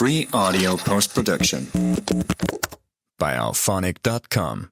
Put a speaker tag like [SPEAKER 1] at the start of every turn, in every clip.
[SPEAKER 1] Free audio post-production by alphonic.com.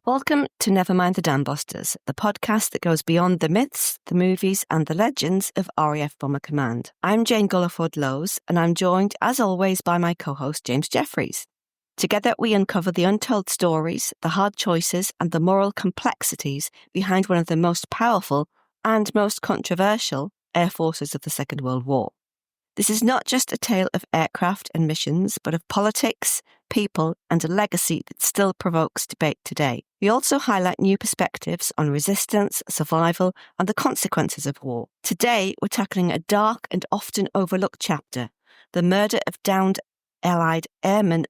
[SPEAKER 2] Welcome to Nevermind the Dambusters, the podcast that goes beyond the myths, the movies and the legends of RAF Bomber Command. I'm Jane Gulliford-Lowes and I'm joined, as always, by my co-host James Jeffries. Together we uncover the untold stories, the hard choices and the moral complexities behind one of the most powerful and most controversial air forces of the Second World War. This is not just a tale of aircraft and missions, but of politics, people, and a legacy that still provokes debate today. We also highlight new perspectives on resistance, survival, and the consequences of war. Today, we're tackling a dark and often overlooked chapter. The murder of downed Allied airmen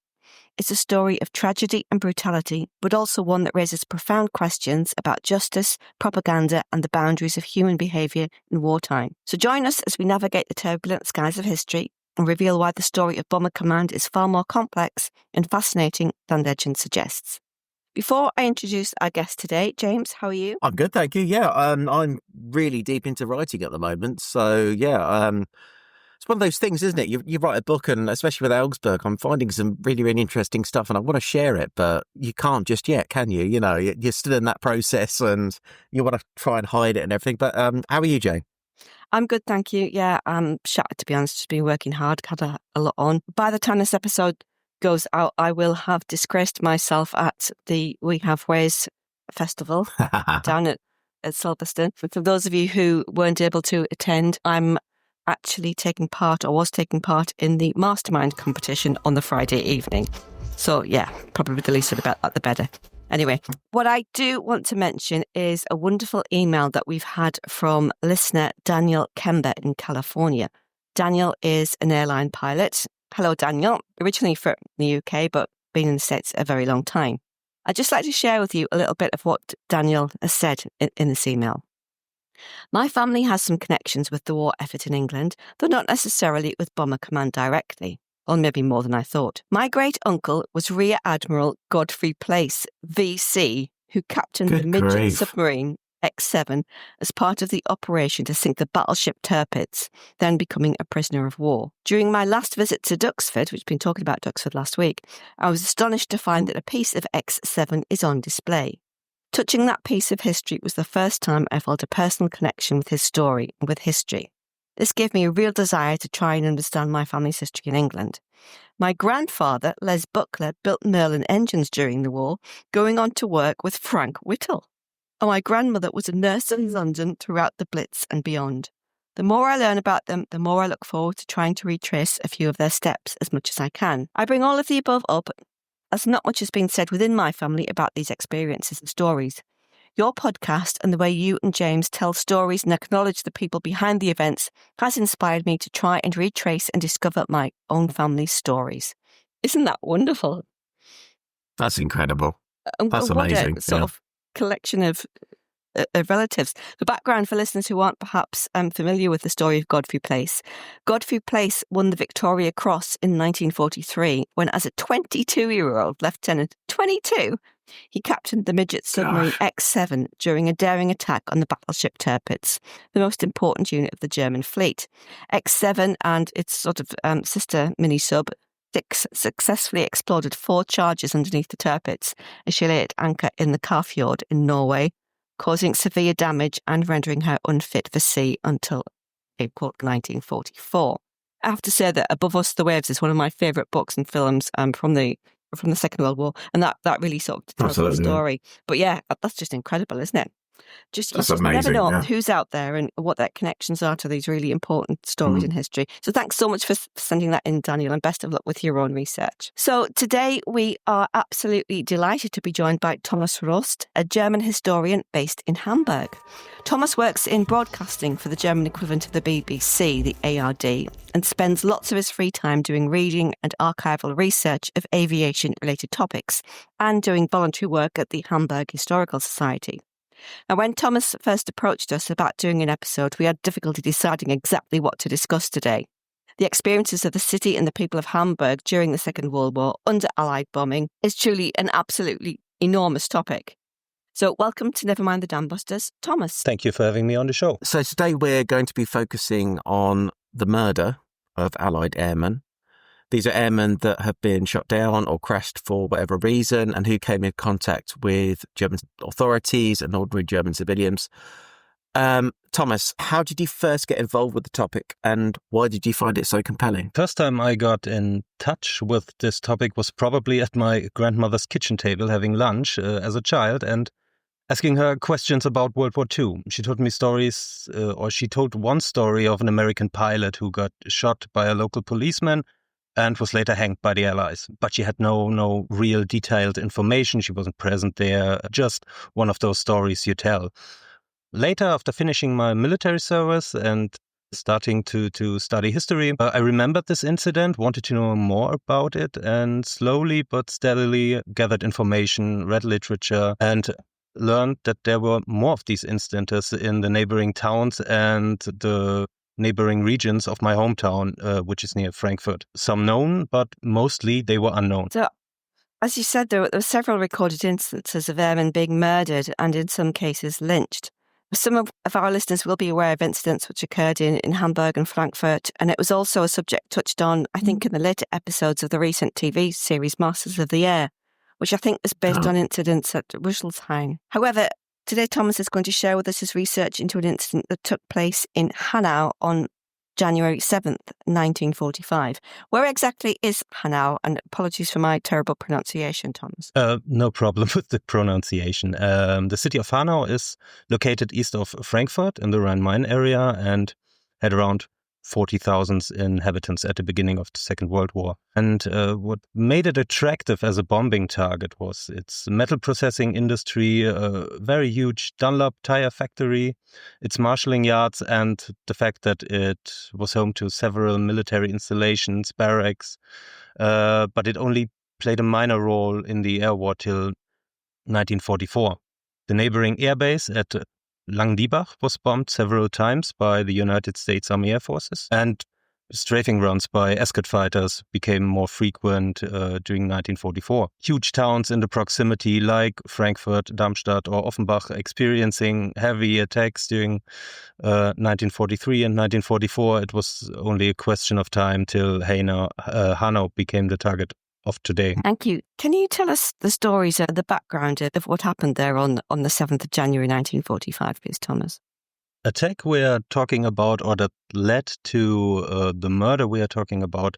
[SPEAKER 2] is a story of tragedy and brutality, but also one that raises profound questions about justice, propaganda, and the boundaries of human behaviour in wartime. So join us as we navigate the turbulent skies of history and reveal why the story of Bomber Command is far more complex and fascinating than legend suggests. Before I introduce our guest today, James, how are you?
[SPEAKER 3] I'm good, thank you. Yeah, I'm really deep into writing at the moment. So, it's one of those things, isn't it? You write a book, and especially with Augsburg, I'm finding some really, really interesting stuff, and I want to share it, but you can't just yet, can you? You know, you're still in that process, and you want to try and hide it and everything. But how are you, Jane?
[SPEAKER 2] I'm good, thank you. Yeah, I'm shattered, to be honest. Just been working hard, had a lot on. By the time this episode goes out, I will have disgraced myself at the We Have Ways festival down at Silverstone. For those of you who weren't able to attend, I'm actually was taking part in the mastermind competition on the Friday evening. So yeah, probably the least about that, the better. Anyway, what I do want to mention is a wonderful email that we've had from listener Daniel Kember in California. Daniel is an airline pilot. Hello, Daniel. Originally from the UK, but been in the States a very long time. I'd just like to share with you a little bit of what Daniel has said in this email. My family has some connections with the war effort in England, though not necessarily with Bomber Command directly, or maybe more than I thought. My great-uncle was Rear Admiral Godfrey Place, VC, who captained the midget submarine X7 as part of the operation to sink the battleship Tirpitz, then becoming a prisoner of war. During my last visit to Duxford, which we've been talking about Duxford last week, I was astonished to find that a piece of X7 is on display. Touching that piece of history was the first time I felt a personal connection with his story and with history. This gave me a real desire to try and understand my family's history in England. My grandfather, Les Buckler, built Merlin engines during the war, going on to work with Frank Whittle. And my grandmother was a nurse in London throughout the Blitz and beyond. The more I learn about them, the more I look forward to trying to retrace a few of their steps as much as I can. I bring all of the above up as not much has been said within my family about these experiences and stories. Your podcast and the way you and James tell stories and acknowledge the people behind the events has inspired me to try and retrace and discover my own family's stories. Isn't that wonderful?
[SPEAKER 3] That's incredible. That's
[SPEAKER 2] what
[SPEAKER 3] amazing.
[SPEAKER 2] A sort of collection of relatives. The background for listeners who aren't perhaps familiar with the story of Godfrey Place. Godfrey Place won the Victoria Cross in 1943 when, as a 22-year-old lieutenant, 22, he captained the midget submarine X7 during a daring attack on the battleship Tirpitz, the most important unit of the German fleet. X7 and its sort of sister mini-sub successfully exploded 4 charges underneath the Tirpitz as she lay at anchor in the Kafjord in Norway, causing severe damage and rendering her unfit for sea until April 1944. I have to say that Above Us the Waves is one of my favourite books and films from the Second World War, and that really sort of tells the story. But yeah, that's just incredible, isn't it? You just never know who's out there and what their connections are to these really important stories in history. So thanks so much for sending that in, Daniel, and best of luck with your own research. So today we are absolutely delighted to be joined by Thomas Rost, a German historian based in Hamburg. Thomas works in broadcasting for the German equivalent of the BBC, the ARD, and spends lots of his free time doing reading and archival research of aviation-related topics and doing voluntary work at the Hamburg Historical Society. Now, when Thomas first approached us about doing an episode, we had difficulty deciding exactly what to discuss today. The experiences of the city and the people of Hamburg during the Second World War under Allied bombing is truly an absolutely enormous topic. So welcome to Never Mind the Dambusters, Thomas.
[SPEAKER 4] Thank you for having me on the show.
[SPEAKER 3] So today we're going to be focusing on the murder of Allied airmen. These are airmen that have been shot down or crashed for whatever reason and who came in contact with German authorities and ordinary German civilians. Thomas, how did you first get involved with the topic and why did you find it so compelling?
[SPEAKER 4] First time I got in touch with this topic was probably at my grandmother's kitchen table having lunch as a child and asking her questions about World War II. She told me stories, or she told one story of an American pilot who got shot by a local policeman and was later hanged by the Allies. But she had no real detailed information. She wasn't present there, just one of those stories you tell. Later, after finishing my military service and starting to study history, I remembered this incident, wanted to know more about it, and slowly but steadily gathered information, read literature, and learned that there were more of these incidents in the neighboring towns and the neighboring regions of my hometown, which is near Frankfurt. Some known, but mostly they were unknown.
[SPEAKER 2] So, as you said, there were several recorded instances of airmen being murdered and in some cases lynched. Some of our listeners will be aware of incidents which occurred in Hamburg and Frankfurt, and it was also a subject touched on, I think, in the later episodes of the recent TV series Masters of the Air, which I think was based on incidents at Rüsselsheim. However, today Thomas is going to share with us his research into an incident that took place in Hanau on January 7th, 1945. Where exactly is Hanau? And apologies for my terrible pronunciation, Thomas.
[SPEAKER 4] No problem with the pronunciation. The city of Hanau is located east of Frankfurt in the Rhine-Main area and had around 40,000 inhabitants at the beginning of the Second World War. And what made it attractive as a bombing target was its metal processing industry, a very huge Dunlop tire factory, its marshalling yards, and the fact that it was home to several military installations, barracks, but it only played a minor role in the air war till 1944. The neighboring airbase at Langdiebach was bombed several times by the United States Army Air Forces, and strafing runs by escort fighters became more frequent during 1944. Huge towns in the proximity like Frankfurt, Darmstadt or Offenbach experiencing heavy attacks during 1943 and 1944. It was only a question of time till Hanau became the target of today.
[SPEAKER 2] Thank you. Can you tell us the stories, the background of what happened there on the 7th of January 1945, please, Thomas?
[SPEAKER 4] Attack we are talking about, or that led to the murder we are talking about,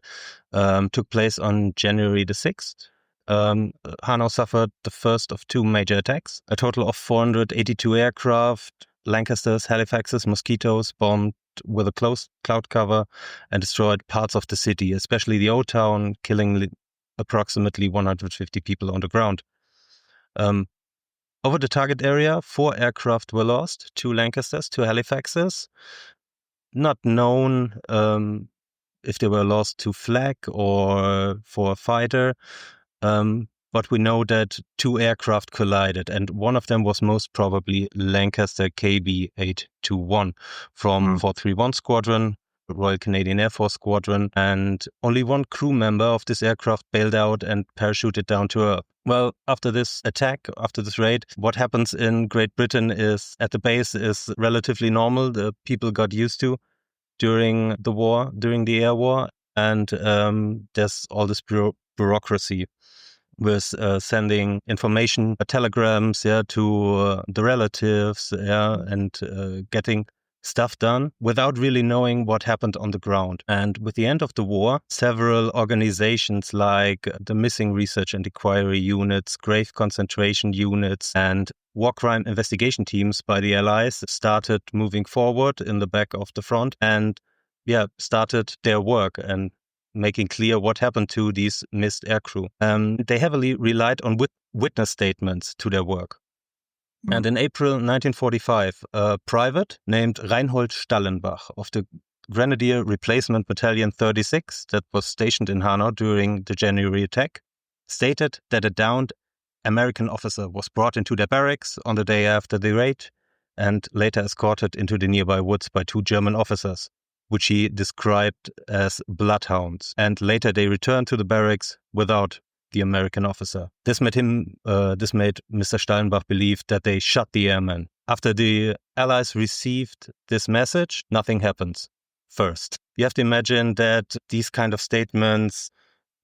[SPEAKER 4] took place on January the 6th. Hanau suffered the first of two major attacks. A total of 482 aircraft, Lancasters, Halifaxes, Mosquitoes bombed with a close cloud cover and destroyed parts of the city, especially the old town, killing approximately 150 people on the ground. Over the target area, 4 aircraft were lost, 2 Lancasters, 2 Halifaxes. Not known if they were lost to flak or for a fighter, but we know that 2 aircraft collided, and one of them was most probably Lancaster KB821 from 431 Squadron, Royal Canadian Air Force Squadron, and only one crew member of this aircraft bailed out and parachuted down to Earth. Well, after this attack, after this raid, what happens in Great Britain is at the base is relatively normal. The people got used to during the war, during the air war, and there's all this bureaucracy with sending information, telegrams, to the relatives, and getting stuff done without really knowing what happened on the ground. And with the end of the war, several organizations like the Missing Research and Inquiry Units, Grave Concentration Units, and war crime investigation teams by the Allies started moving forward in the back of the front and started their work and making clear what happened to these missed aircrew. They heavily relied on witness statements to their work. And in April 1945, a private named Reinhold Stallenbach of the Grenadier Replacement Battalion 36 that was stationed in Hanau during the January attack stated that a downed American officer was brought into their barracks on the day after the raid and later escorted into the nearby woods by 2 German officers, which he described as bloodhounds. And later they returned to the barracks without the American officer. This made Mr. Steinbach believe that they shot the airmen. After the Allies received this message, nothing happens first. You have to imagine that these kind of statements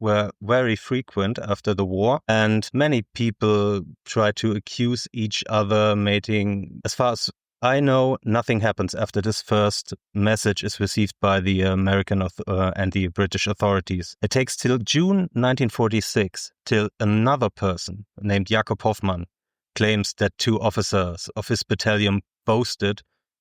[SPEAKER 4] were very frequent after the war, and many people try to accuse each other mating. As far as I know, nothing happens after this first message is received by the American and the British authorities. It takes till June 1946 till another person named Jakob Hoffmann claims that 2 officers of his battalion boasted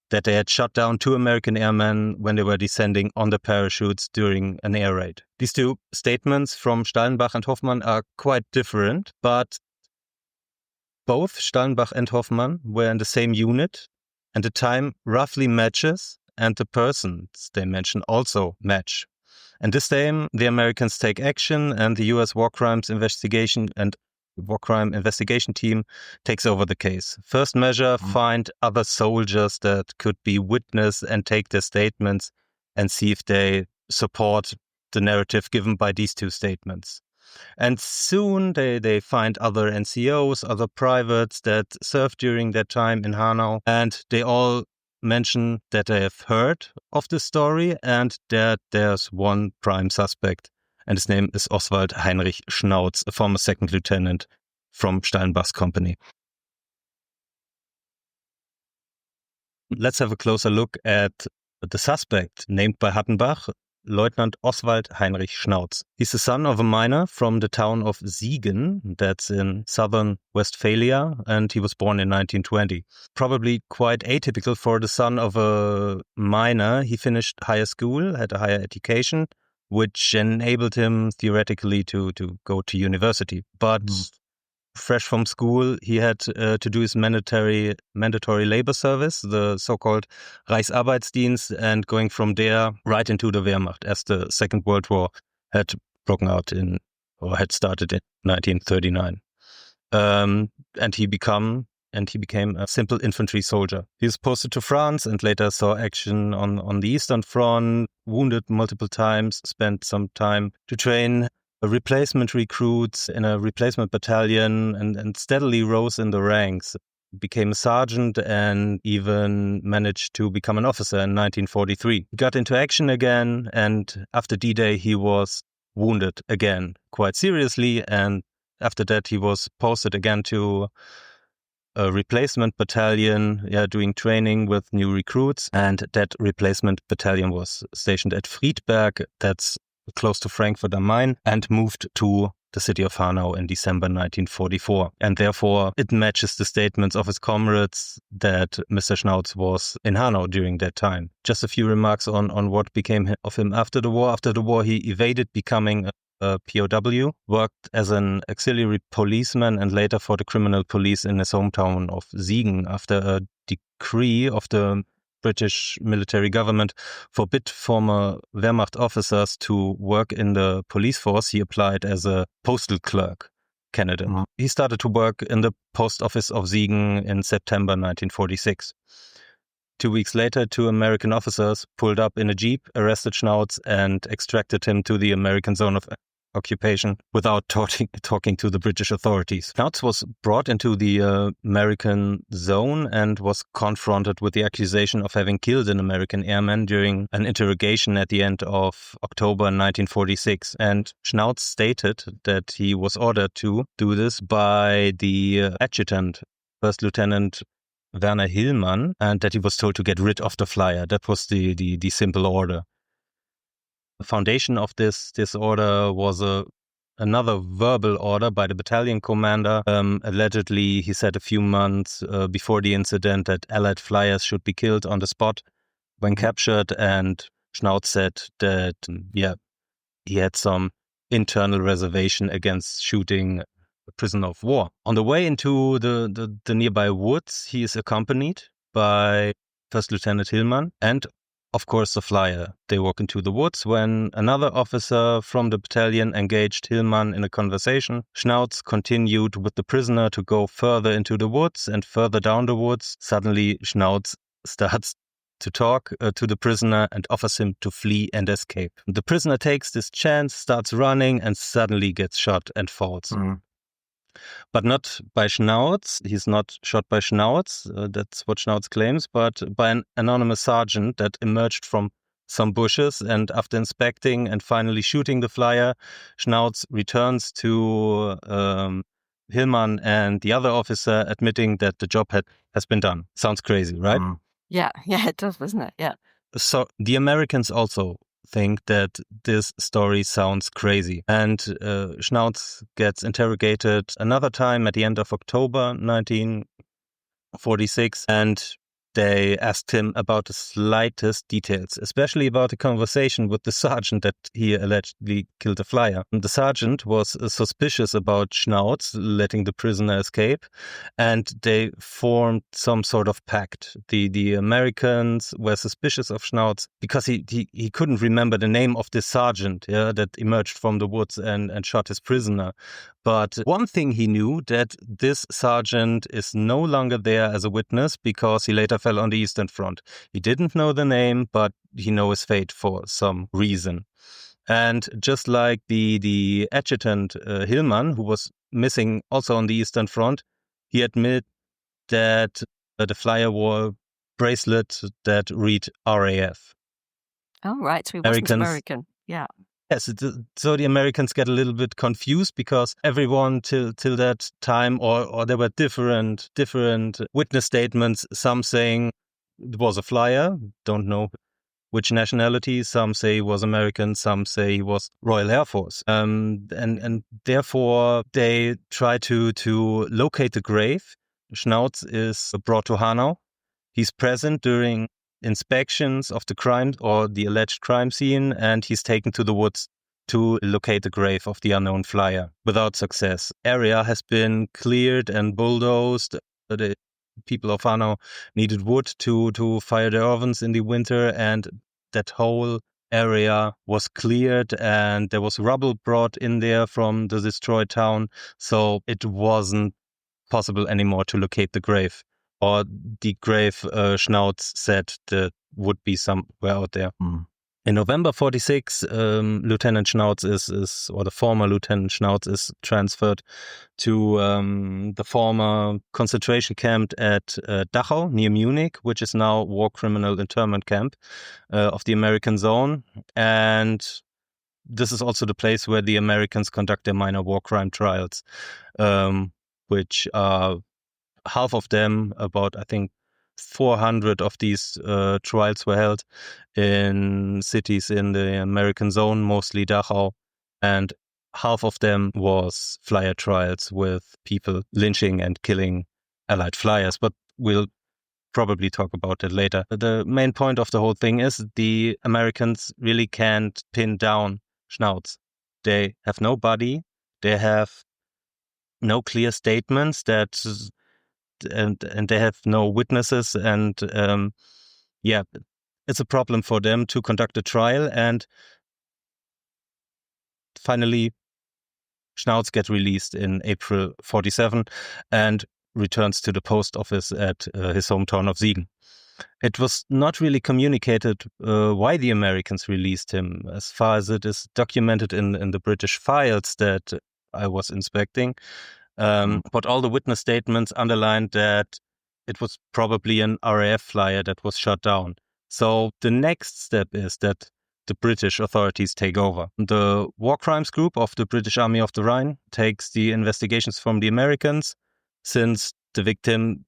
[SPEAKER 4] that they had shot down 2 American airmen when they were descending on the parachutes during an air raid. These 2 statements from Steinbach and Hoffmann are quite different, but both Steinbach and Hoffmann were in the same unit, and the time roughly matches, and the persons they mention also match. And this time, the Americans take action, and the U.S. War Crime Investigation Team takes over the case. First measure, find other soldiers that could be witness and take their statements and see if they support the narrative given by these 2 statements. And soon they find other NCOs, other privates that served during their time in Hanau, and they all mention that they have heard of the story and that there's one prime suspect, and his name is Oswald Heinrich Schnauz, a former 2nd lieutenant from Steinbach's company. Let's have a closer look at the suspect named by Hattenbach, Lieutenant Oswald Heinrich Schnauz. He's the son of a miner from the town of Siegen, that's in southern Westphalia, and he was born in 1920. Probably quite atypical for the son of a miner. He finished higher school, had a higher education, which enabled him theoretically to go to university. But fresh from school, he had to do his mandatory labor service, the so-called Reichsarbeitsdienst, and going from there right into the Wehrmacht as the Second World War had broken out had started in 1939. And he became a simple infantry soldier. He was posted to France and later saw action on the Eastern Front, wounded multiple times, spent some time to train replacement recruits in a replacement battalion and steadily rose in the ranks, became a sergeant and even managed to become an officer in 1943. He got into action again, and after D-Day he was wounded again quite seriously, and after that he was posted again to a replacement battalion, doing training with new recruits, and that replacement battalion was stationed at Friedberg, that's close to Frankfurt am Main, and moved to the city of Hanau in December 1944. And therefore, it matches the statements of his comrades that Mr. Schnauz was in Hanau during that time. Just a few remarks on what became of him after the war. After the war, he evaded becoming a POW, worked as an auxiliary policeman and later for the criminal police in his hometown of Siegen. After a decree of the British military government forbid former Wehrmacht officers to work in the police force, he applied as a postal clerk candidate. He started to work in the post office of Siegen in September 1946. 2 weeks later, 2 American officers pulled up in a jeep, arrested Schnauz, and extracted him to the American zone of occupation without talking to the British authorities. Schnauz was brought into the American zone and was confronted with the accusation of having killed an American airman during an interrogation at the end of October 1946. And Schnauz stated that he was ordered to do this by the adjutant, First Lieutenant Werner Hillmann, and that he was told to get rid of the flyer. That was the simple order. The foundation of this order was another verbal order by the battalion commander. Allegedly, he said a few months before the incident that Allied flyers should be killed on the spot when captured, and Schnauz said that, he had some internal reservation against shooting a prisoner of war. On the way into the nearby woods, he is accompanied by First Lieutenant Hillmann and of course, the flyer. They walk into the woods when another officer from the battalion engaged Hillman in a conversation. Schnauz continued with the prisoner to go further into the woods and further down the woods. Suddenly, Schnauz starts to talk to the prisoner and offers him to flee and escape. The prisoner takes this chance, starts running, and suddenly gets shot and falls. But not by Schnauz. He's not shot by Schnauz. That's what Schnauz claims, but by an anonymous sergeant that emerged from some bushes. And after inspecting and finally shooting the flyer, Schnauz returns to Hillman and the other officer, admitting that the job has been done. Sounds crazy, right?
[SPEAKER 2] Yeah, it does, doesn't it? Yeah.
[SPEAKER 4] So the Americans also think that this story sounds crazy. And Schnauz gets interrogated another time at the end of October 1946, and they asked him about the slightest details, especially about the conversation with the sergeant that he allegedly killed the flyer. And the sergeant was suspicious about Schnauz letting the prisoner escape, and they formed some sort of pact. The Americans were suspicious of Schnauz because he couldn't remember the name of the sergeant that emerged from the woods and shot his prisoner. But one thing he knew, that this sergeant is no longer there as a witness because he later fell on the Eastern Front. He didn't know the name, but he knew his fate for some reason. And just like the adjutant Hillman, who was missing also on the Eastern Front, he admitted that the flyer wore a bracelet that read RAF.
[SPEAKER 2] Oh, right. So he wasn't American. Yeah.
[SPEAKER 4] Yes, so the Americans get a little bit confused because everyone till that time, or there were different witness statements. Some saying it was a flyer, don't know which nationality. Some say he was American, some say he was Royal Air Force. And therefore they try to locate the grave. Schnauz is brought to Hanau. He's present during inspections of the crime or the alleged crime scene, and he's taken to the woods to locate the grave of the unknown flyer without success. Area has been cleared and bulldozed. The people of Hanau needed wood to fire their ovens in the winter, and that whole area was cleared and there was rubble brought in there from the destroyed town, so it wasn't possible anymore to locate the grave. Or the grave, Schnauz said that would be somewhere out there. In November 46, Lieutenant Schnauz or the former Lieutenant Schnauz is transferred to the former concentration camp at Dachau near Munich, which is now war criminal internment camp of the American zone. And this is also the place where the Americans conduct their minor war crime trials, which are half of them, about, I think, 400 of these trials were held in cities in the American zone, mostly Dachau, and half of them was flyer trials with people lynching and killing Allied flyers. But we'll probably talk about that later. The main point of the whole thing is the Americans really can't pin down Schnauz. They have no body. They have no clear statements that... And they have no witnesses, and it's a problem for them to conduct a trial. And finally, Schnauz gets released in April 47 and returns to the post office at his hometown of Siegen. It was not really communicated why the Americans released him, as far as it is documented in the British files that I was inspecting. But all the witness statements underlined that it was probably an RAF flyer that was shot down. So the next step is that the British authorities take over. The War Crimes Group of the British Army of the Rhine takes the investigations from the Americans, since the victim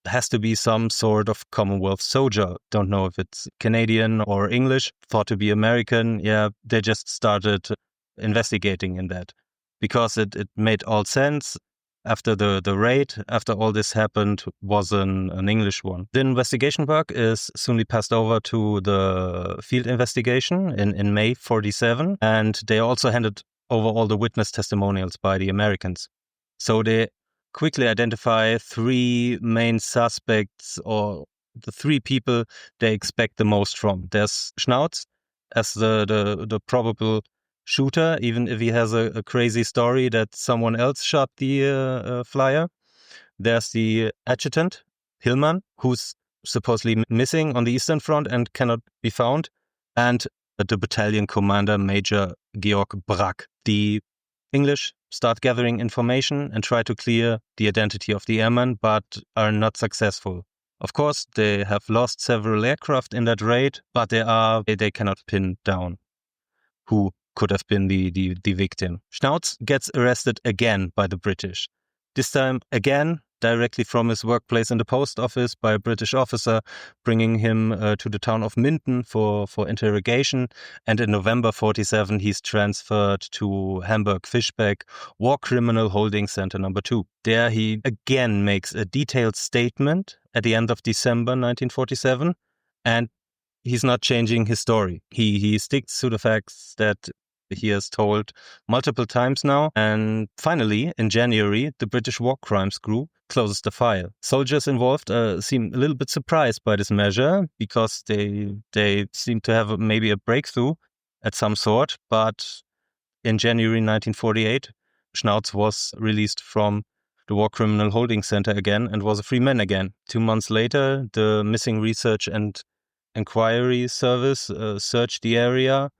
[SPEAKER 4] has to be some sort of Commonwealth soldier. Don't know if it's Canadian or English, thought to be American. Yeah, they just started investigating in that, because it made all sense. After the raid, after all this happened, was an English one. The investigation work is soonly passed over to the field investigation in May 47, and they also handed over all the witness testimonials by the Americans. So they quickly identify three main suspects, or the three people they expect the most from. There's Schnauz as the probable shooter, even if he has a crazy story that someone else shot the flyer. There's the adjutant, Hillman, who's supposedly missing on the Eastern Front and cannot be found, and the battalion commander, Major Georg Brack. The English start gathering information and try to clear the identity of the airman, but are not successful. Of course, they have lost several aircraft in that raid, but they cannot pin down who could have been the victim. Schnauz gets arrested again by the British. This time again, directly from his workplace in the post office by a British officer, bringing him to the town of Minden for interrogation. And in November 1947, he's transferred to Hamburg-Fischbeck War Criminal Holding Center number 2. There he again makes a detailed statement at the end of December 1947, and he's not changing his story. He sticks to the facts that he has told multiple times now. And finally, in January, the British War Crimes Group closes the file. Soldiers involved seem a little bit surprised by this measure because they seem to have maybe a breakthrough at some sort. But in January 1948, Schnauz was released from the War Criminal Holding Center again and was a free man again. 2 months later, the Missing Research and Inquiry Service searched the area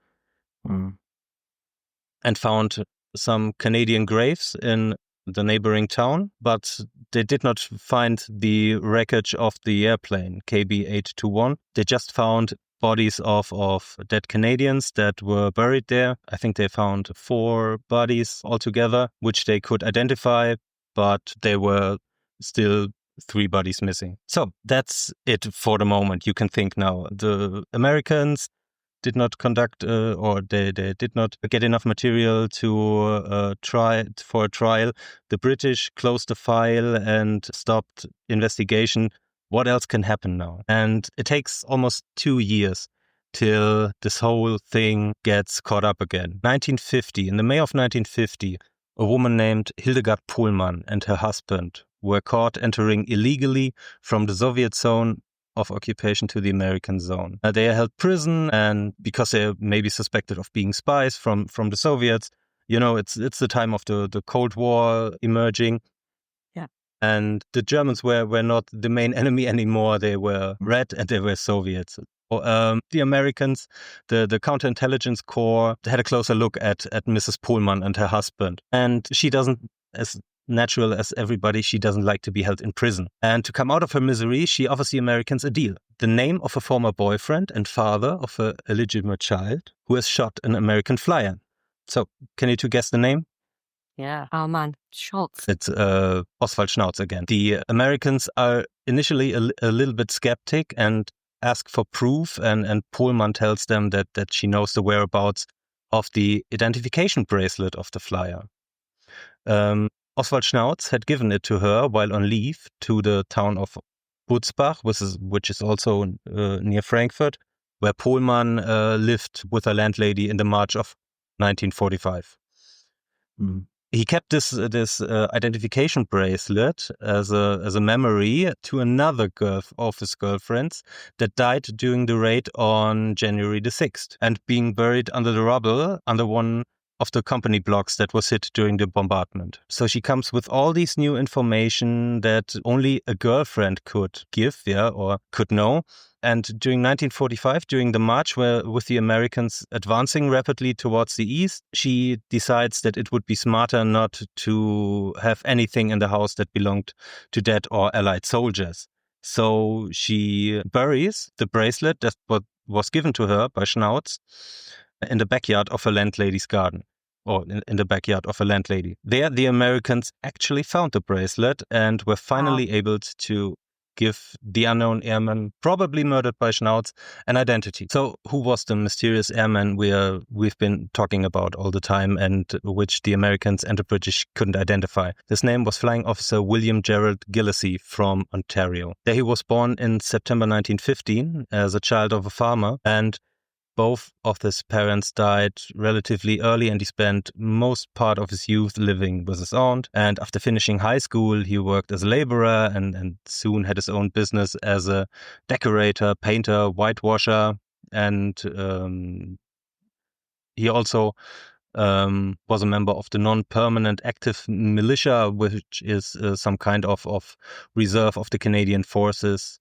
[SPEAKER 4] and found some Canadian graves in the neighboring town, but they did not find the wreckage of the airplane KB821. They just found bodies of dead Canadians that were buried there. I think they found 4 bodies altogether, which they could identify, but there were still 3 bodies missing. So that's it for the moment. You can think now. The Americans did not conduct or they did not get enough material to try for a trial. The British closed the file and stopped investigation. What else can happen now? And it takes almost 2 years till this whole thing gets caught up again. 1950, in the May of 1950, a woman named Hildegard Pohlmann and her husband were caught entering illegally from the Soviet zone of occupation to the American zone. They are held prison, and because they may be suspected of being spies from the Soviets, it's the time of the Cold War emerging.
[SPEAKER 2] Yeah.
[SPEAKER 4] And the Germans were not the main enemy anymore. They were red and they were Soviets. The Americans, the counterintelligence corps, had a closer look at Mrs. Pohlmann and her husband. And she doesn't, as natural as everybody, she doesn't like to be held in prison. And to come out of her misery, she offers the Americans a deal. The name of a former boyfriend and father of a illegitimate child who has shot an American flyer. So, can you two guess the name?
[SPEAKER 2] Yeah. Oh man, Schultz.
[SPEAKER 4] It's Oswald Schnauz again. The Americans are initially a little bit skeptic and ask for proof, and Pohlmann tells them that she knows the whereabouts of the identification bracelet of the flyer. Oswald Schnauz had given it to her while on leave to the town of Butzbach, which is also near Frankfurt, where Pohlmann lived with a landlady in the March of 1945. He kept this identification bracelet as a memory to another of his girlfriends that died during the raid on January the 6th and being buried under the rubble under one of the company blocks that was hit during the bombardment. So she comes with all these new information that only a girlfriend could give, or could know. And during 1945, during the march with the Americans advancing rapidly towards the east, she decides that it would be smarter not to have anything in the house that belonged to dead or allied soldiers. So she buries the bracelet that was given to her by Schnauz in the backyard of a landlady's garden, or in the backyard of a landlady. There, the Americans actually found the bracelet and were finally able to give the unknown airman, probably murdered by Schnauz, an identity. So who was the mysterious airman we've been talking about all the time and which the Americans and the British couldn't identify? His name was Flying Officer William Gerald Gillespie from Ontario. There he was born in September 1915 as a child of a farmer, and both of his parents died relatively early, and he spent most part of his youth living with his aunt. And after finishing high school, he worked as a laborer and soon had his own business as a decorator, painter, whitewasher. And he also was a member of the non-permanent active militia, which is some kind of reserve of the Canadian forces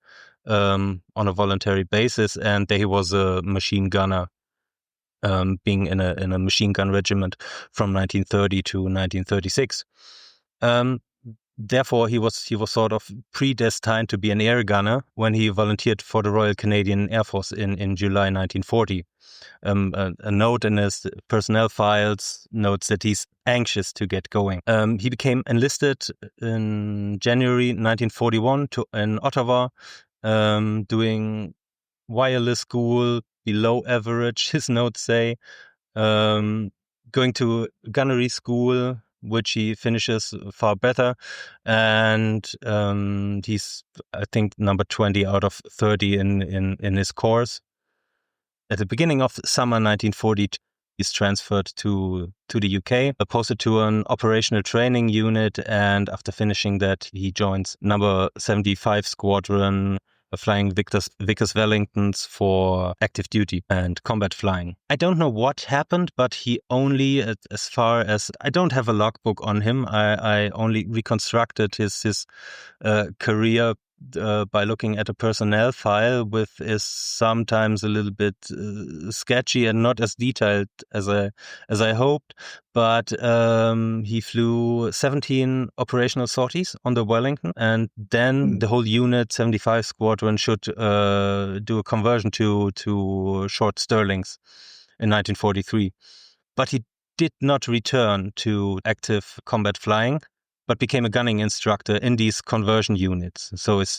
[SPEAKER 4] on a voluntary basis. And there he was a machine gunner, being in a machine gun regiment from 1930 to 1936. Therefore, he was sort of predestined to be an air gunner when he volunteered for the Royal Canadian Air Force in July 1940. A note in his personnel files notes that he's anxious to get going. He became enlisted in January 1941 in Ottawa, doing wireless school, below average, his notes say, going to gunnery school, which he finishes far better, and he's, I think, number 20 out of 30 in his course. At the beginning of summer 1940, he's transferred to the UK, posted to an operational training unit, and after finishing that, he joins number 75 Squadron, flying Vickers Wellingtons for active duty and combat flying. I don't know what happened, but he only, as far as, I don't have a logbook on him, I only reconstructed his career by looking at a personnel file, with is sometimes a little bit sketchy and not as detailed as I hoped. But he flew 17 operational sorties on the Wellington, and then the whole unit, 75 Squadron, should do a conversion to short Stirlings in 1943. But he did not return to active combat flying, but became a gunning instructor in these conversion units. So it's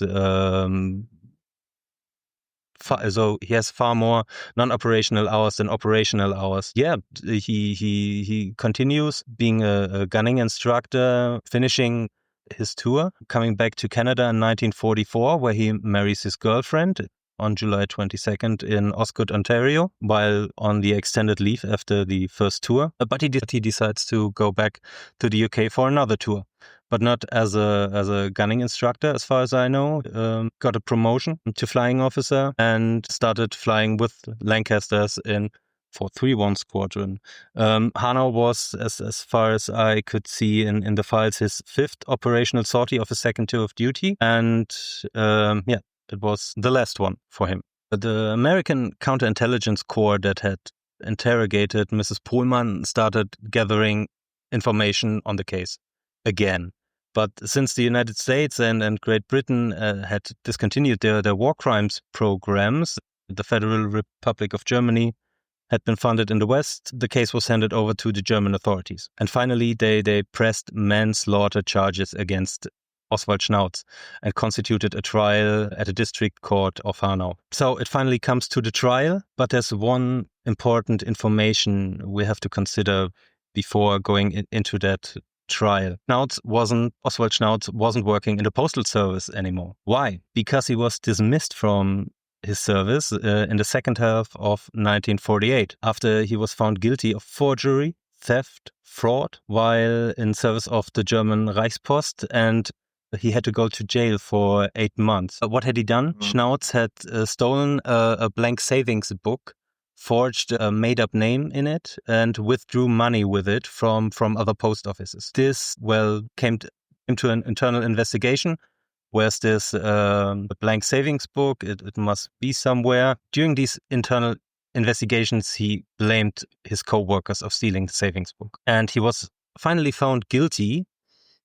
[SPEAKER 4] so he has far more non-operational hours than operational hours. Yeah, he continues being a gunning instructor, finishing his tour, coming back to Canada in 1944, where he marries his girlfriend on July 22nd in Osgood, Ontario, while on the extended leave after the first tour. But he decides to go back to the UK for another tour, but not as a gunning instructor, as far as I know. Got a promotion to flying officer and started flying with Lancasters in 431 Squadron. Hanau was, as far as I could see in the files, his fifth operational sortie of his second tour of duty, and it was the last one for him. The American counterintelligence corps that had interrogated Mrs. Pohlmann started gathering information on the case again. But since the United States and Great Britain had discontinued their war crimes programs, the Federal Republic of Germany had been funded in the West, the case was handed over to the German authorities. And finally, they pressed manslaughter charges against Oswald Schnauz and constituted a trial at a district court of Hanau. So it finally comes to the trial, but there's one important information we have to consider before going into that trial. Oswald Schnauz wasn't working in the postal service anymore. Why? Because he was dismissed from his service in the second half of 1948 after he was found guilty of forgery, theft, fraud while in service of the German Reichspost, and he had to go to jail for 8 months. What had he done? Schnauz had stolen a blank savings book, forged a made-up name in it, and withdrew money with it from other post offices. This, came to an internal investigation. Where's this blank savings book? It must be somewhere. During these internal investigations, he blamed his co-workers of stealing the savings book. And he was finally found guilty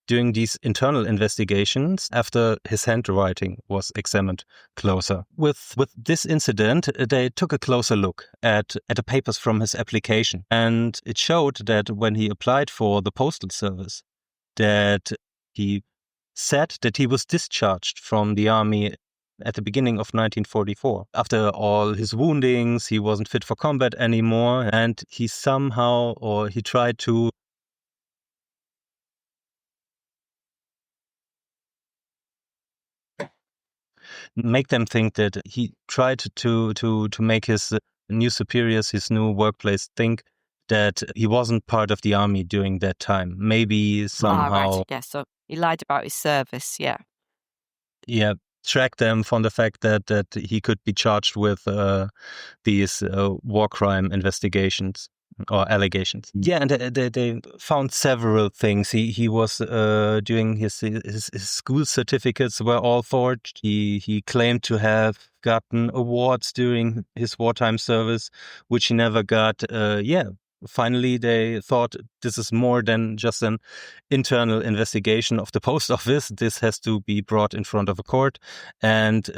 [SPEAKER 4] during these internal investigations after his handwriting was examined closer. With this incident, they took a closer look at the papers from his application. And it showed that when he applied for the postal service, that he said that he was discharged from the army at the beginning of 1944. After all his woundings, he wasn't fit for combat anymore, and he tried to make them think that he tried to make his new superiors, his new workplace, think that he wasn't part of the army during that time. Maybe somehow,
[SPEAKER 2] Right. Yeah. So he lied about his service. Yeah.
[SPEAKER 4] track them from the fact that he could be charged with these war crime investigations or allegations. Yeah, and they found several things. He was doing his school certificates were all forged. He claimed to have gotten awards during his wartime service, which he never got. Finally, they thought this is more than just an internal investigation of the post office. This has to be brought in front of a court. And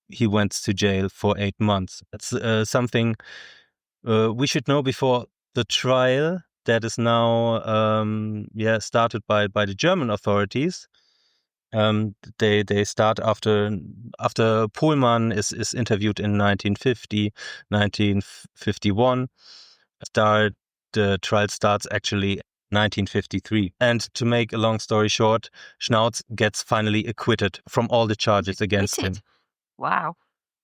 [SPEAKER 4] he went to jail for 8 months. That's something we should know before the trial that is now started by the German authorities. They start after Pohlmann is interviewed in 1950, 1951. The trial starts actually 1953. And to make a long story short, Schnauz gets finally acquitted from all the charges against him.
[SPEAKER 2] Wow.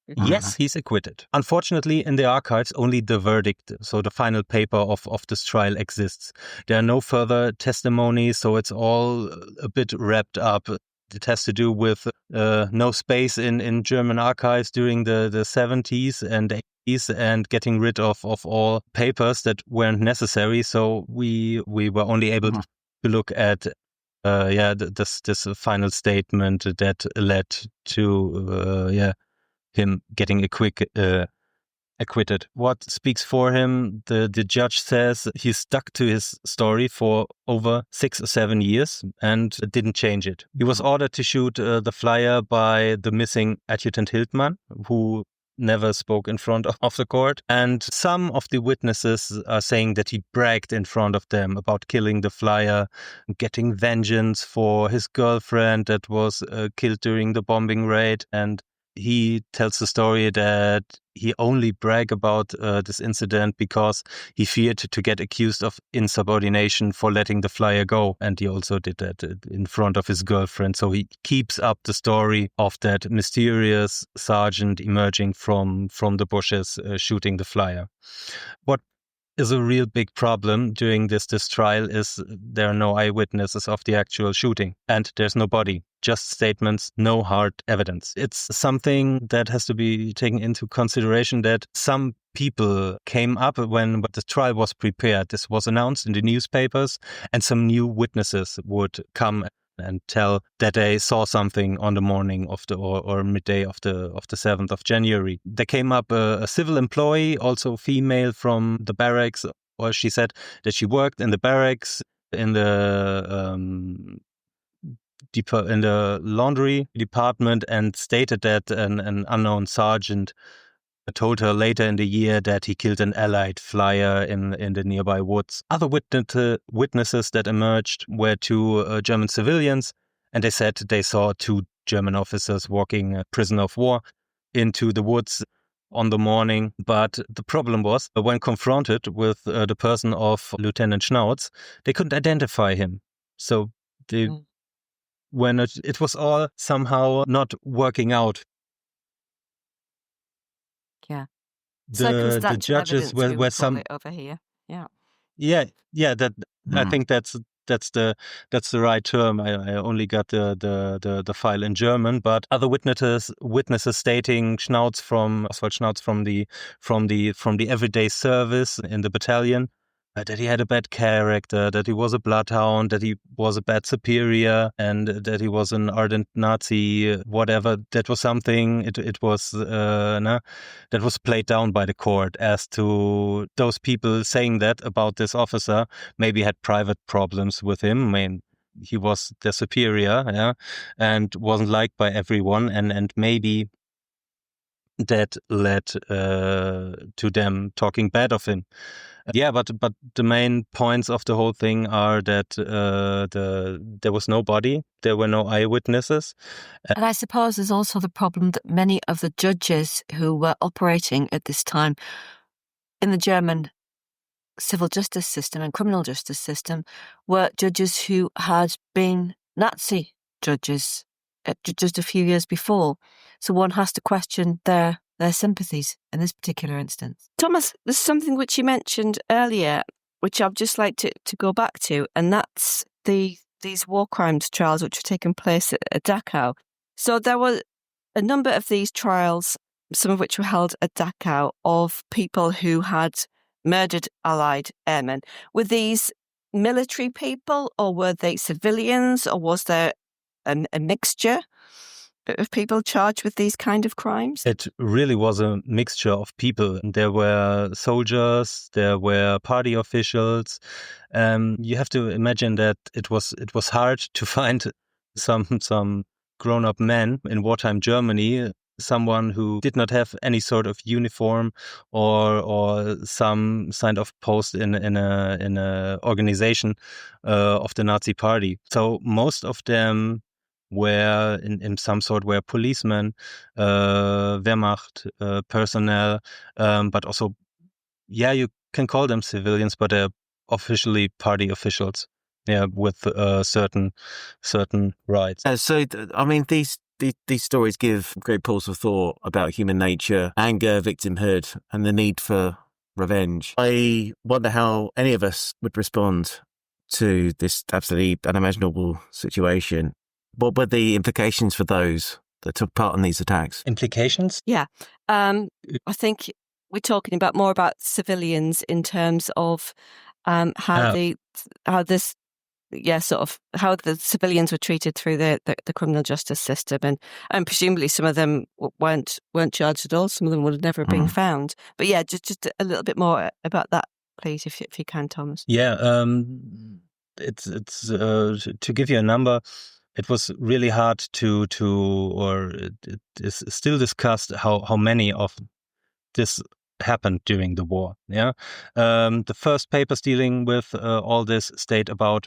[SPEAKER 4] Yes, he's acquitted. Unfortunately, in the archives, only the verdict, so the final paper of this trial exists. There are no further testimonies, so it's all a bit wrapped up. It has to do with no space in German archives during the 70s and 80s and getting rid of all papers that weren't necessary. So we were only able to look at this final statement that led to him getting acquitted. What speaks for him? The judge says he stuck to his story for over 6 or 7 years and didn't change it. He was ordered to shoot the flyer by the missing adjutant Hildmann, who never spoke in front of the court. And some of the witnesses are saying that he bragged in front of them about killing the flyer, getting vengeance for his girlfriend that was killed during the bombing raid. And he tells the story that he only bragged about this incident because he feared to get accused of insubordination for letting the flyer go. And he also did that in front of his girlfriend. So he keeps up the story of that mysterious sergeant emerging from the bushes shooting the flyer. What is a real big problem during this trial is there are no eyewitnesses of the actual shooting and there's no body, just statements, no hard evidence. It's something that has to be taken into consideration that some people came up when the trial was prepared. This was announced in the newspapers and some new witnesses would come and tell that they saw something on the morning of the or midday of the 7th of January. There came up a civil employee, also female from the barracks, or she said that she worked in the barracks in the laundry department and stated that an unknown sergeant told her later in the year that he killed an Allied flyer in the nearby woods. Other witnesses that emerged were 2 German civilians, and they said they saw 2 German officers walking prisoner of war into the woods on the morning. But the problem was, when confronted with the person of Lieutenant Schnauz, they couldn't identify him. So when it was all somehow not working out.
[SPEAKER 2] Yeah.
[SPEAKER 4] The judges were some
[SPEAKER 2] over here. Yeah.
[SPEAKER 4] That I think that's the right term. I only got the file in German, but other witnesses stating Oswald Schnauz from the everyday service in the battalion. That he had a bad character, that he was a bloodhound, that he was a bad superior, and that he was an ardent Nazi, whatever. That was something, it was, that was played down by the court as to those people saying that about this officer, maybe had private problems with him. I mean, he was the superior, and wasn't liked by everyone, and maybe that led to them talking bad of him. But the main points of the whole thing are that there was no body, there were no eyewitnesses.
[SPEAKER 2] And I suppose there's also the problem that many of the judges who were operating at this time in the German civil justice system and criminal justice system were judges who had been Nazi judges just a few years before. So one has to question their their sympathies in this particular instance. Thomas, there's something which you mentioned earlier, which I'd just like to go back to, and that's these war crimes trials which were taking place at Dachau. So there were a number of these trials, some of which were held at Dachau, of people who had murdered Allied airmen. Were these military people, or were they civilians, or was there a mixture of people charged with these kind of crimes?
[SPEAKER 4] It really was a mixture of people. There were soldiers, there were party officials. You have to imagine that it was hard to find some grown-up men in wartime Germany, someone who did not have any sort of uniform or some kind of post in a organization of the Nazi Party. So most of them were in some sort were policemen, Wehrmacht personnel, but also, you can call them civilians, but they're officially party officials, with certain rights.
[SPEAKER 3] These stories give great pause for thought about human nature, anger, victimhood, and the need for revenge. I wonder how any of us would respond to this absolutely unimaginable situation. What were the implications for those that took part in these attacks?
[SPEAKER 4] Implications?
[SPEAKER 2] Yeah. I think we're talking more about civilians in terms of how the civilians were treated through the criminal justice system, and presumably some of them weren't charged at all. Some of them would have never been found. But just a little bit more about that, please, if you can, Thomas.
[SPEAKER 4] Yeah, it's to give you a number. It was really hard or it is still discussed how many of this happened during the war. Yeah, the first papers dealing with all this state about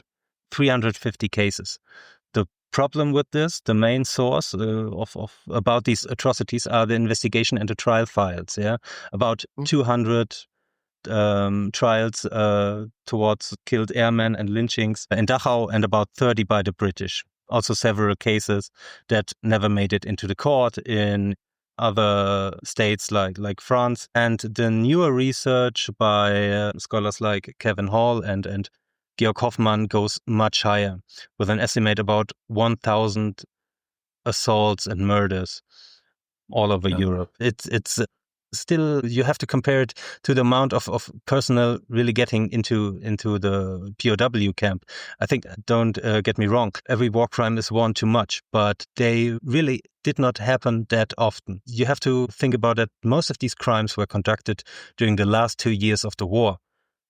[SPEAKER 4] 350 cases. The problem with this, the main source of about these atrocities are the investigation and the trial files. Yeah, about 200 trials towards killed airmen and lynchings in Dachau, and about 30 by the British. Also several cases that never made it into the court in other states like France. And the newer research by scholars like Kevin Hall and Georg Hoffmann goes much higher, with an estimate about 1,000 assaults and murders all over Europe. It's still, you have to compare it to the amount of personnel really getting into the POW camp. I think, don't get me wrong, every war crime is one too much, but they really did not happen that often. You have to think about that most of these crimes were conducted during the last 2 years of the war,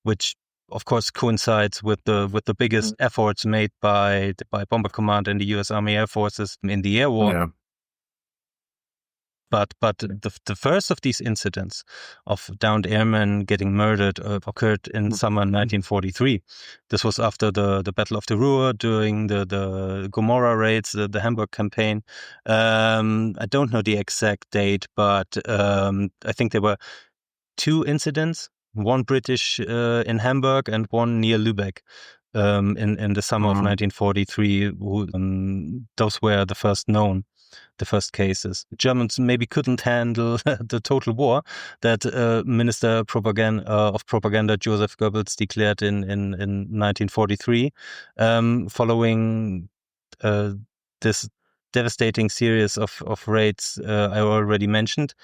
[SPEAKER 4] which of course coincides with the biggest efforts made by Bomber Command and the US Army Air Forces in the air war.
[SPEAKER 3] Yeah.
[SPEAKER 4] But the first of these incidents of downed airmen getting murdered occurred in summer 1943. This was after the Battle of the Ruhr, during the Gomorrah raids, the Hamburg campaign. I don't know the exact date, but I think there were 2 incidents, one British in Hamburg and one near Lübeck in the summer of 1943. Those were the first cases. Germans maybe couldn't handle the total war that Minister of Propaganda Joseph Goebbels declared in 1943, following this devastating series of raids I already mentioned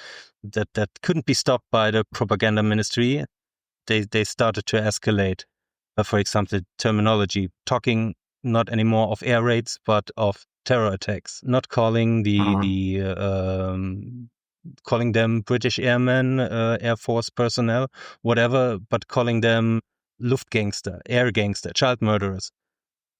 [SPEAKER 4] that couldn't be stopped by the propaganda ministry. They started to escalate. For example, terminology, talking not anymore of air raids, but of terror attacks, not calling calling them British airmen, Air Force personnel, whatever, but calling them Luftgangster, air gangster, child murderers,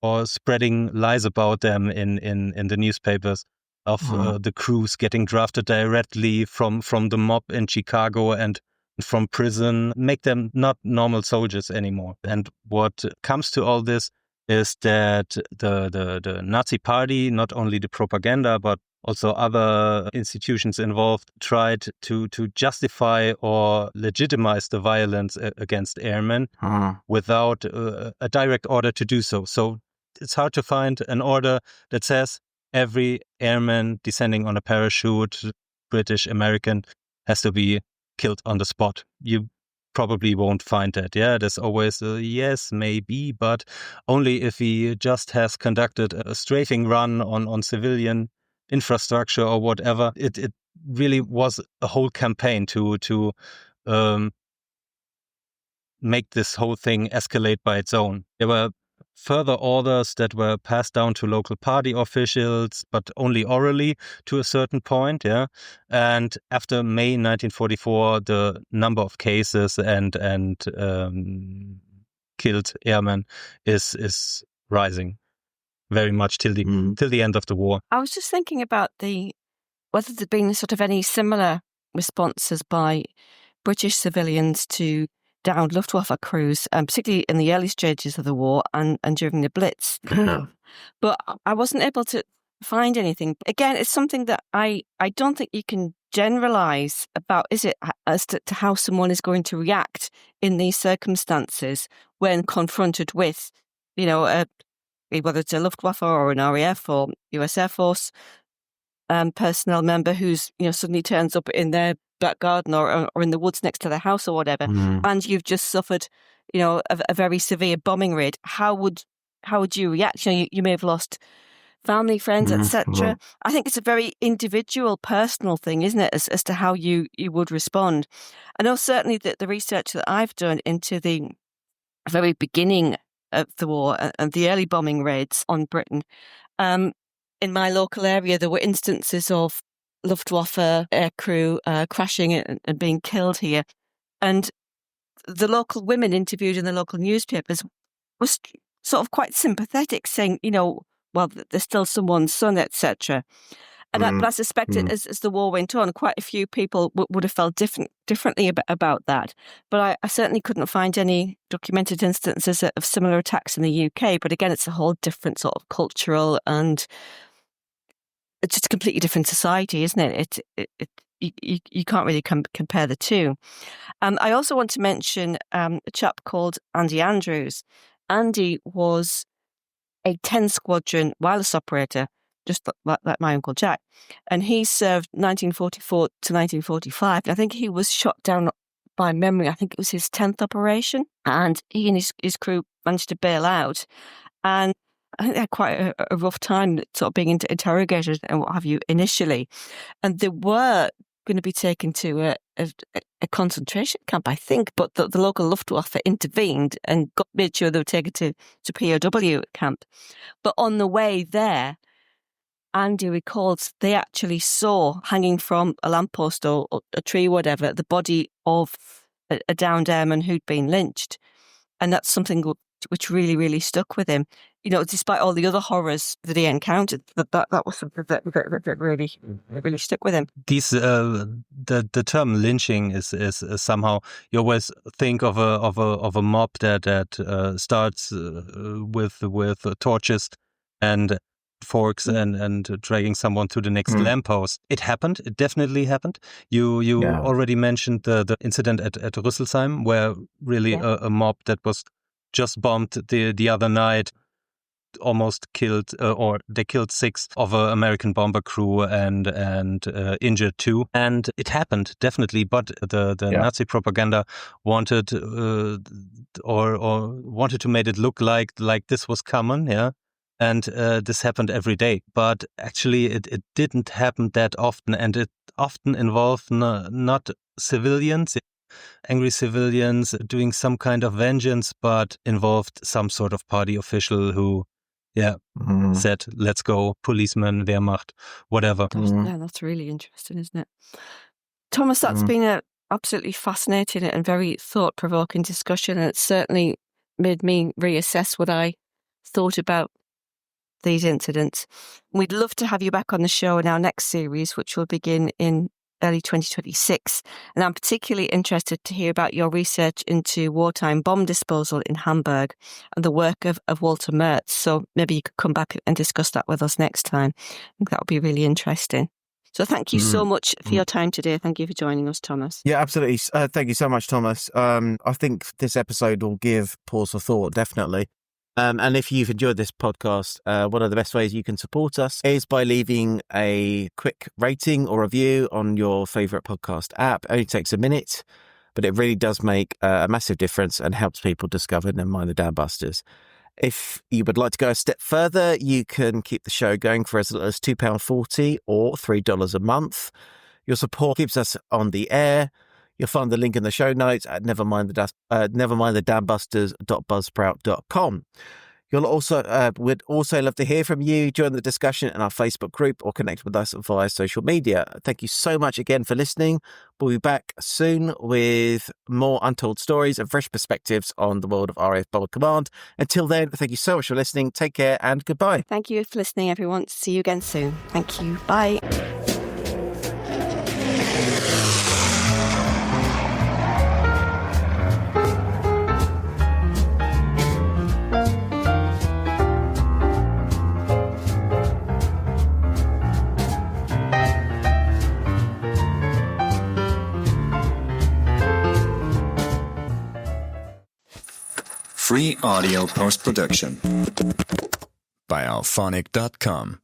[SPEAKER 4] or spreading lies about them in the newspapers of the crews getting drafted directly from the mob in Chicago and from prison, make them not normal soldiers anymore. And what comes to all this is that the Nazi Party, not only the propaganda, but also other institutions involved, tried to justify or legitimize the violence against airmen without a direct order to do so. So it's hard to find an order that says every airman descending on a parachute, British, American, has to be killed on the spot. You probably won't find that. Yeah, there's always a yes, maybe, but only if he just has conducted a strafing run on civilian infrastructure or whatever. It really was a whole campaign to make this whole thing escalate by its own. There were further orders that were passed down to local party officials, but only orally to a certain point, yeah. And after May 1944, the number of cases and killed airmen is rising very much till the end of the war.
[SPEAKER 2] I was just thinking about whether there'd been sort of any similar responses by British civilians to downed Luftwaffe crews, particularly in the early stages of the war and during the Blitz. But I wasn't able to find anything. Again, it's something that I don't think you can generalize about, is it, as to how someone is going to react in these circumstances when confronted with, whether it's a Luftwaffe or an RAF or US Air Force personnel member who's, suddenly turns up in their back garden or in the woods next to the house or whatever, and you've just suffered, a very severe bombing raid. How would you react? You may have lost family, friends, etc. I think it's a very individual, personal thing, isn't it, as to how you would respond. I know certainly that the research that I've done into the very beginning of the war and the early bombing raids on Britain, in my local area, there were instances of Luftwaffe aircrew crashing and being killed here. And the local women interviewed in the local newspapers was sort of quite sympathetic, saying, well, there's still someone's son, etc. And but I suspect as the war went on, quite a few people would have felt differently about that. But I certainly couldn't find any documented instances of similar attacks in the UK. But again, it's a whole different sort of cultural and it's just a completely different society, isn't it? You can't really compare the two. I also want to mention a chap called Andy Andrews. Andy was a 10 squadron wireless operator, just like my Uncle Jack. And he served 1944 to 1945. I think he was shot down by memory. I think it was his 10th operation. And he and his crew managed to bail out. And I think they had quite a rough time sort of being interrogated and what have you initially. And they were going to be taken to a concentration camp, I think, but the local Luftwaffe intervened and made sure they were taken to POW camp. But on the way there, Andy recalls they actually saw, hanging from a lamppost or a tree, whatever, the body of a downed airman who'd been lynched. And that's something which really, really stuck with him. Despite all the other horrors that he encountered, that was something that really stuck with him.
[SPEAKER 4] These the term lynching is somehow, you always think of a mob that starts with torches and forks and dragging someone to the next lamppost. It happened. It definitely happened. You already mentioned the incident at Rüsselsheim, where really a mob that was just bombed the other night almost killed, or they killed 6 of an American bomber crew and injured 2. And it happened, definitely. But the Nazi propaganda wanted or wanted to make it look like this was common, yeah. And this happened every day. But actually, it didn't happen that often, and it often involved not civilians, angry civilians doing some kind of vengeance, but involved some sort of party official who, said, let's go, policeman, Wehrmacht, whatever.
[SPEAKER 2] Yeah, that's really interesting, isn't it? Thomas, that's been an absolutely fascinating and very thought-provoking discussion, and it's certainly made me reassess what I thought about these incidents. We'd love to have you back on the show in our next series, which will begin in early 2026. And I'm particularly interested to hear about your research into wartime bomb disposal in Hamburg and the work of Walter Mertz. So maybe you could come back and discuss that with us next time. I think that would be really interesting. So thank you so much for your time today. Thank you for joining us, Thomas.
[SPEAKER 3] Yeah, absolutely. Thank you so much, Thomas. I think this episode will give pause for thought, definitely. And if you've enjoyed this podcast, one of the best ways you can support us is by leaving a quick rating or review on your favorite podcast app. It only takes a minute, but it really does make a massive difference and helps people discover Never Mind the Dambusters. If you would like to go a step further, you can keep the show going for as little as £2.40 or $3 a month. Your support keeps us on the air. You'll find the link in the show notes at nevermindthedambusters.buzzsprout.com. You'll also would also love to hear from you. Join the discussion in our Facebook group or connect with us via social media. Thank you so much again for listening. We'll be back soon with more untold stories and fresh perspectives on the world of RAF Bomber Command. Until then, thank you so much for listening. Take care and goodbye.
[SPEAKER 2] Thank you for listening, everyone. See you again soon. Thank you. Bye.
[SPEAKER 1] Free audio post-production by alphonic.com.